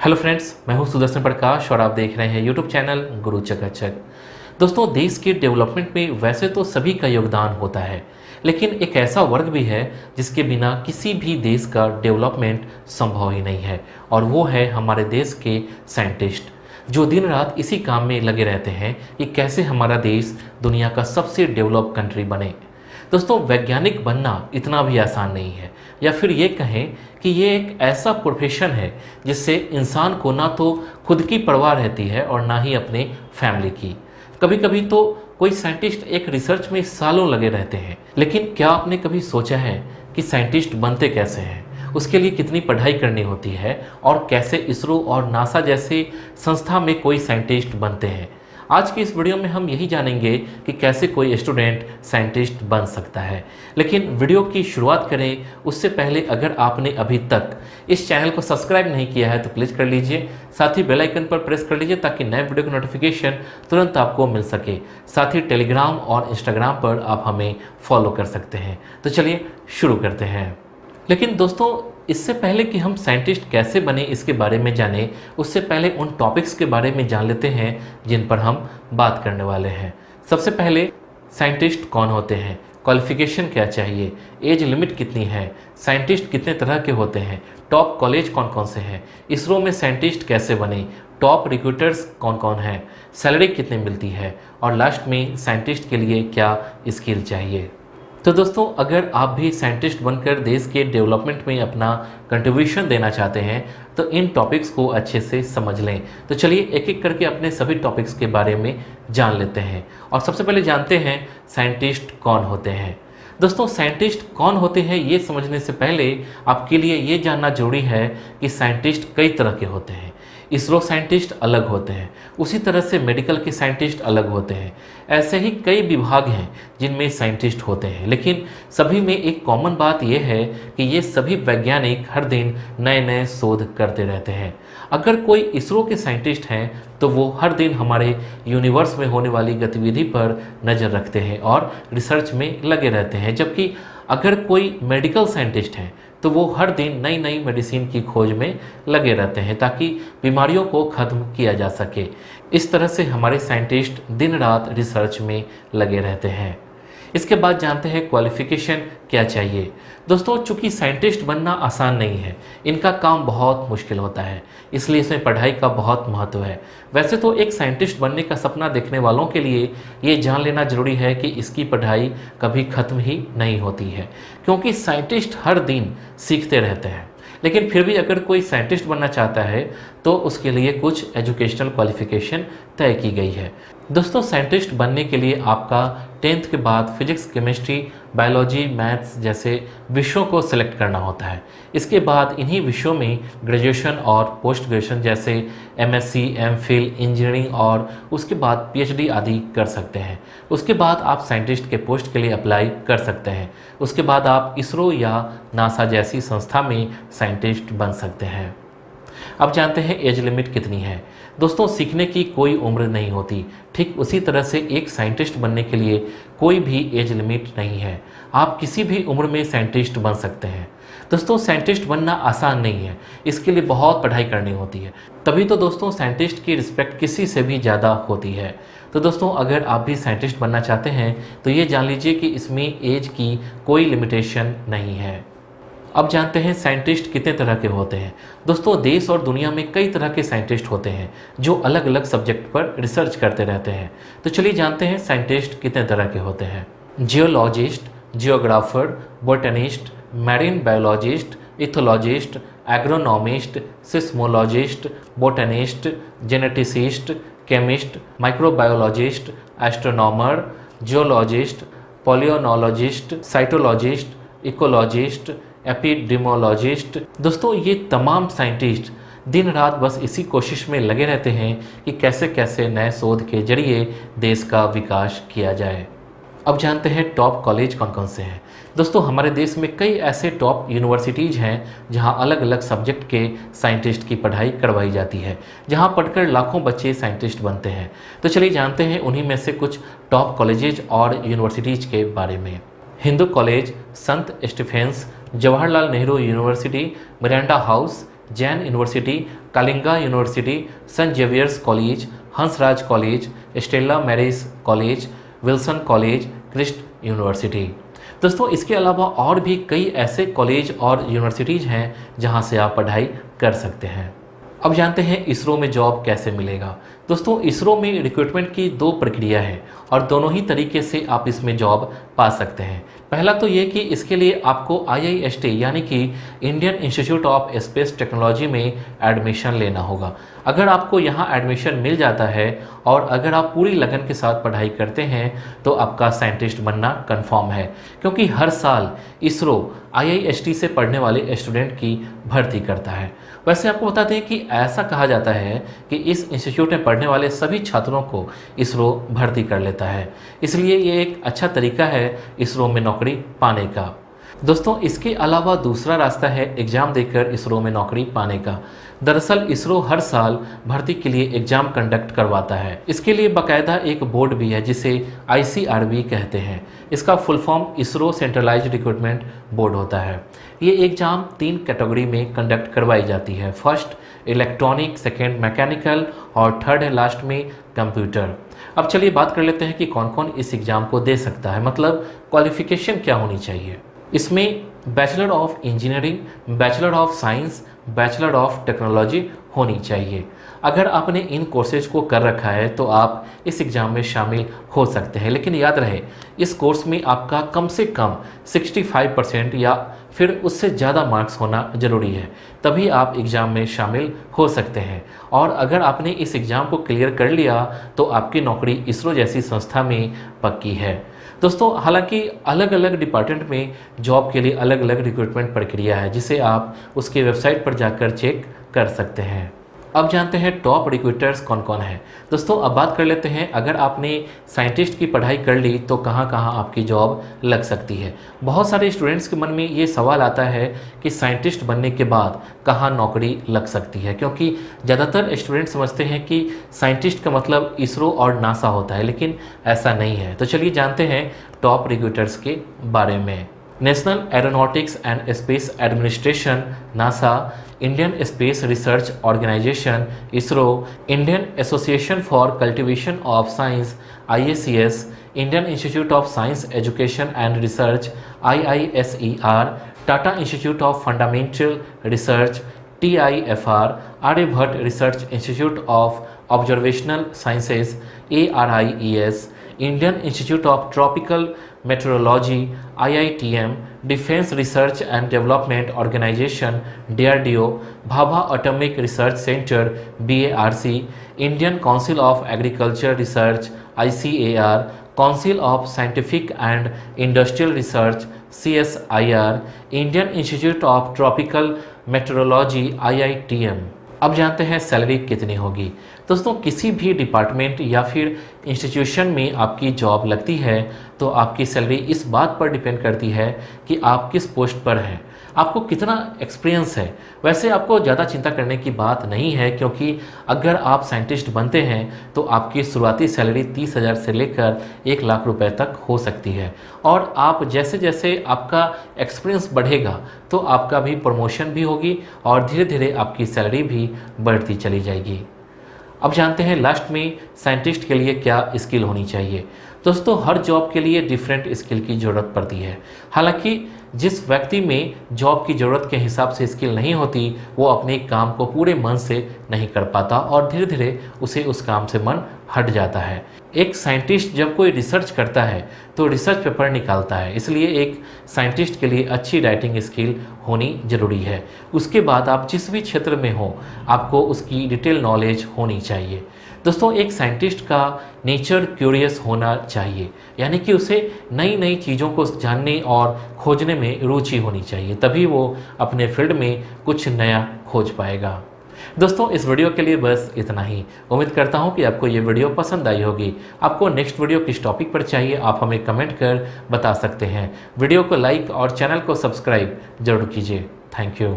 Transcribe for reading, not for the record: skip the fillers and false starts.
Hello friends, मैं हूं सुदर्शन प्रकाश और आप देख रहे हैं यूट्यूब चैनल गुरु चकाचक। दोस्तों, देश के डेवलपमेंट में वैसे तो सभी का योगदान होता है, लेकिन एक ऐसा वर्ग भी है जिसके बिना किसी भी देश का डेवलपमेंट संभव ही नहीं है, और वो है हमारे देश के साइंटिस्ट, जो दिन रात इसी काम में लगे रहते हैं कि कैसे हमारा देश दुनिया का सबसे डेवलप कंट्री बने। दोस्तों, वैज्ञानिक बनना इतना भी आसान नहीं है, या फिर ये कहें कि ये एक ऐसा प्रोफेशन है जिससे इंसान को ना तो खुद की परवाह रहती है और ना ही अपने फैमिली की। कभी कभी तो कोई साइंटिस्ट एक रिसर्च में सालों लगे रहते हैं, लेकिन क्या आपने कभी सोचा है कि साइंटिस्ट बनते कैसे हैं, उसके लिए कितनी पढ़ाई करनी होती है और कैसे इसरो और नासा जैसे संस्था में कोई साइंटिस्ट बनते हैं। आज की इस वीडियो में हम यही जानेंगे कि कैसे कोई स्टूडेंट साइंटिस्ट बन सकता है। लेकिन वीडियो की शुरुआत करें उससे पहले अगर आपने अभी तक इस चैनल को सब्सक्राइब नहीं किया है तो प्लीज़ कर लीजिए, साथ ही बेल आइकन पर प्रेस कर लीजिए ताकि नए वीडियो की नोटिफिकेशन तुरंत आपको मिल सके। साथ ही टेलीग्राम और इंस्टाग्राम पर आप हमें फॉलो कर सकते हैं। तो चलिए शुरू करते हैं। लेकिन दोस्तों, इससे पहले कि हम साइंटिस्ट कैसे बने इसके बारे में जानें, उससे पहले उन टॉपिक्स के बारे में जान लेते हैं जिन पर हम बात करने वाले हैं। सबसे पहले, साइंटिस्ट कौन होते हैं, क्वालिफिकेशन क्या चाहिए, एज लिमिट कितनी है, साइंटिस्ट कितने तरह के होते हैं, टॉप कॉलेज कौन कौन से हैं, इसरो में साइंटिस्ट कैसे बने, टॉप रिक्रूटर्स कौन कौन हैं, सैलरी कितनी मिलती है, और लास्ट में साइंटिस्ट के लिए क्या स्किल चाहिए। तो दोस्तों, अगर आप भी साइंटिस्ट बनकर देश के डेवलपमेंट में अपना कंट्रीब्यूशन देना चाहते हैं तो इन टॉपिक्स को अच्छे से समझ लें। तो चलिए एक एक करके अपने सभी टॉपिक्स के बारे में जान लेते हैं। और सबसे पहले जानते हैं साइंटिस्ट कौन होते हैं। दोस्तों, साइंटिस्ट कौन होते हैं ये समझने से पहले आपके लिए ये जानना जरूरी है कि साइंटिस्ट कई तरह के होते हैं। इसरो साइंटिस्ट अलग होते हैं, उसी तरह से मेडिकल के साइंटिस्ट अलग होते हैं। ऐसे ही कई विभाग हैं जिनमें साइंटिस्ट होते हैं, लेकिन सभी में एक कॉमन बात यह है कि ये सभी वैज्ञानिक हर दिन नए नए शोध करते रहते हैं। अगर कोई इसरो के साइंटिस्ट हैं तो वो हर दिन हमारे यूनिवर्स में होने वाली गतिविधि पर नज़र रखते हैं और रिसर्च में लगे रहते हैं, जबकि अगर कोई मेडिकल साइंटिस्ट है तो वो हर दिन नई नई मेडिसिन की खोज में लगे रहते हैं ताकि बीमारियों को ख़त्म किया जा सके। इस तरह से हमारे साइंटिस्ट दिन रात रिसर्च में लगे रहते हैं। इसके बाद जानते हैं क्वालिफ़िकेशन क्या चाहिए। दोस्तों, चूंकि साइंटिस्ट बनना आसान नहीं है, इनका काम बहुत मुश्किल होता है, इसलिए इसमें पढ़ाई का बहुत महत्व है। वैसे तो एक साइंटिस्ट बनने का सपना देखने वालों के लिए ये जान लेना ज़रूरी है कि इसकी पढ़ाई कभी ख़त्म ही नहीं होती है, क्योंकि साइंटिस्ट हर दिन सीखते रहते हैं। लेकिन फिर भी अगर कोई साइंटिस्ट बनना चाहता है तो उसके लिए कुछ एजुकेशनल क्वालिफ़िकेशन तय की गई है। दोस्तों, साइंटिस्ट बनने के लिए आपका 10th के बाद फिजिक्स, केमिस्ट्री, बायोलॉजी, मैथ्स जैसे विषयों को सिलेक्ट करना होता है। इसके बाद इन्हीं विषयों में ग्रेजुएशन और पोस्ट ग्रेजुएशन जैसे MSc, MPhil, इंजीनियरिंग और उसके बाद PhD आदि कर सकते हैं। उसके बाद आप साइंटिस्ट के पोस्ट के लिए अप्लाई कर सकते हैं। उसके बाद आप इसरो या नासा जैसी संस्था में साइंटिस्ट बन सकते हैं। अब जानते हैं एज लिमिट कितनी है। दोस्तों, सीखने की कोई उम्र नहीं होती, ठीक उसी तरह से एक साइंटिस्ट बनने के लिए कोई भी एज लिमिट नहीं है। आप किसी भी उम्र में साइंटिस्ट बन सकते हैं। दोस्तों, साइंटिस्ट बनना आसान नहीं है, इसके लिए बहुत पढ़ाई करनी होती है। तभी तो दोस्तों साइंटिस्ट की रिस्पेक्ट किसी से भी ज़्यादा होती है। तो दोस्तों, अगर आप भी साइंटिस्ट बनना चाहते हैं तो ये जान लीजिए कि इसमें एज की कोई लिमिटेशन नहीं है। अब जानते हैं साइंटिस्ट कितने तरह के होते हैं। दोस्तों, देश और दुनिया में कई तरह के साइंटिस्ट होते हैं जो अलग अलग सब्जेक्ट पर रिसर्च करते रहते हैं। तो चलिए जानते हैं साइंटिस्ट कितने तरह के होते हैं। Geologist, geographer, botanist, marine biologist, ethologist, agronomist, seismologist, botanist, geneticist, chemist, microbiologist, astronomer, geologist, paleontologist, cytologist, ecologist, epidemiologist. दोस्तों, ये तमाम साइंटिस्ट दिन रात बस इसी कोशिश में लगे रहते हैं कि कैसे कैसे नए शोध के जरिए देश का विकास किया जाए। अब जानते हैं टॉप कॉलेज कौन कौन से हैं। दोस्तों, हमारे देश में कई ऐसे टॉप यूनिवर्सिटीज़ हैं जहां अलग अलग सब्जेक्ट के साइंटिस्ट की पढ़ाई करवाई जाती है, जहां पढ़कर लाखों बच्चे साइंटिस्ट बनते हैं। तो चलिए जानते हैं उन्हीं में से कुछ टॉप कॉलेजेज और यूनिवर्सिटीज़ के बारे में। हिंदू कॉलेज, संत Stephen's, Jawaharlal Nehru university, Miranda house, Jain university, Kalinga university, saint Xavier's college, Hansraj college, Stella Maris college, Wilson college, Christ university. दोस्तों इसके अलावा और भी कई ऐसे कॉलेज और यूनिवर्सिटीज़ हैं जहां से आप पढ़ाई कर सकते हैं। अब जानते हैं इसरो में जॉब कैसे मिलेगा। दोस्तों इसरो में रिक्रूटमेंट की 2 प्रक्रिया है और दोनों ही तरीके से आप इसमें जॉब पा सकते हैं। पहला तो ये कि इसके लिए आपको IIST यानी कि Indian Institute of space technology में एडमिशन लेना होगा। अगर आपको यहाँ एडमिशन मिल जाता है और अगर आप पूरी लगन के साथ पढ़ाई करते हैं तो आपका साइंटिस्ट बनना कंफर्म है, क्योंकि हर साल इसरो IIST से पढ़ने वाले स्टूडेंट की भर्ती करता है। वैसे आपको बता दें कि ऐसा कहा जाता है कि इस इंस्टीट्यूट में पढ़ने वाले सभी छात्रों को इसरो भर्ती कर लेता है, इसलिए ये एक अच्छा तरीका है इसरो में नौकरी पाने का। दोस्तों इसके अलावा दूसरा रास्ता है एग्ज़ाम देकर इसरो में नौकरी पाने का। दरअसल इसरो हर साल भर्ती के लिए एग्ज़ाम कंडक्ट करवाता है। इसके लिए बाकायदा एक बोर्ड भी है जिसे ICRB कहते हैं। इसका full form ISRO centralised recruitment board होता है। ये एग्ज़ाम 3 कैटेगरी में कंडक्ट करवाई जाती है। फर्स्ट इलेक्ट्रॉनिक, सेकेंड मैकेनिकल और थर्ड है लास्ट में कंप्यूटर। अब चलिए बात कर लेते हैं कि कौन कौन इस एग्ज़ाम को दे सकता है, मतलब क्वालिफिकेशन क्या होनी चाहिए। इसमें bachelor of engineering, bachelor of science, bachelor of technology होनी चाहिए। अगर आपने इन कोर्सेज को कर रखा है तो आप इस एग्ज़ाम में शामिल हो सकते हैं, लेकिन याद रहे इस कोर्स में आपका कम से कम 65% या फिर उससे ज़्यादा मार्क्स होना ज़रूरी है, तभी आप एग्ज़ाम में शामिल हो सकते हैं। और अगर आपने इस एग्ज़ाम को क्लियर कर लिया तो आपकी नौकरी इसरो जैसी संस्था में पक्की है। दोस्तों हालांकि अलग अलग डिपार्टमेंट में जॉब के लिए अलग अलग रिक्रूटमेंट प्रक्रिया है, जिसे आप उसके वेबसाइट पर जाकर चेक कर सकते हैं। अब जानते हैं टॉप रिक्रूटर्स कौन कौन है। दोस्तों अब बात कर लेते हैं, अगर आपने साइंटिस्ट की पढ़ाई कर ली तो कहाँ कहाँ आपकी जॉब लग सकती है। बहुत सारे स्टूडेंट्स के मन में ये सवाल आता है कि साइंटिस्ट बनने के बाद कहाँ नौकरी लग सकती है, क्योंकि ज़्यादातर स्टूडेंट समझते हैं कि साइंटिस्ट का मतलब इसरो और नासा होता है, लेकिन ऐसा नहीं है। तो चलिए जानते हैं टॉप रिक्रूटर्स के बारे में। National Aeronautics and Space Administration NASA, Indian Space Research Organisation ISRO, Indian Association for Cultivation of Science IACS, Indian Institute of Science Education and Research IISER, Tata Institute of Fundamental Research TIFR, Aryabhatta Research Institute of Observational Sciences ARIES, Indian Institute of Tropical Meteorology IITM, Defence Research and Development Organisation DRDO, Bhabha Atomic Research Centre BARC, Indian Council of Agriculture Research ICAR, Council of Scientific and industrial research CSIR, Indian Institute of Tropical Meteorology IITM। अब जानते हैं salary कितनी होगी। दोस्तों किसी भी department या फिर इंस्टीट्यूशन में आपकी जॉब लगती है तो आपकी सैलरी इस बात पर डिपेंड करती है कि आप किस पोस्ट पर हैं, आपको कितना एक्सपीरियंस है। वैसे आपको ज़्यादा चिंता करने की बात नहीं है, क्योंकि अगर आप साइंटिस्ट बनते हैं तो आपकी शुरुआती सैलरी 30,000 से लेकर 1 लाख रुपए तक हो सकती है, और आप जैसे जैसे आपका एक्सपीरियंस बढ़ेगा तो आपका भी प्रमोशन भी होगी और धीरे धीरे आपकी सैलरी भी बढ़ती चली जाएगी। अब जानते हैं लास्ट में साइंटिस्ट के लिए क्या स्किल होनी चाहिए। दोस्तों हर जॉब के लिए डिफरेंट स्किल की ज़रूरत पड़ती है। हालांकि जिस व्यक्ति में जॉब की ज़रूरत के हिसाब से स्किल नहीं होती वो अपने काम को पूरे मन से नहीं कर पाता और धीरे धीरे उसे उस काम से मन हट जाता है। एक साइंटिस्ट जब कोई रिसर्च करता है तो रिसर्च पेपर निकालता है, इसलिए एक साइंटिस्ट के लिए अच्छी राइटिंग स्किल होनी ज़रूरी है। उसके बाद आप जिस भी क्षेत्र में हो आपको उसकी डिटेल नॉलेज होनी चाहिए। दोस्तों एक साइंटिस्ट का नेचर क्यूरियस होना चाहिए, यानी कि उसे नई नई चीज़ों को जानने और खोजने में रुचि होनी चाहिए, तभी वो अपने फील्ड में कुछ नया खोज पाएगा। दोस्तों इस वीडियो के लिए बस इतना ही। उम्मीद करता हूँ कि आपको ये वीडियो पसंद आई होगी। आपको नेक्स्ट वीडियो किस टॉपिक पर चाहिए आप हमें कमेंट कर बता सकते हैं। वीडियो को लाइक और चैनल को सब्सक्राइब जरूर कीजिए। Thank you.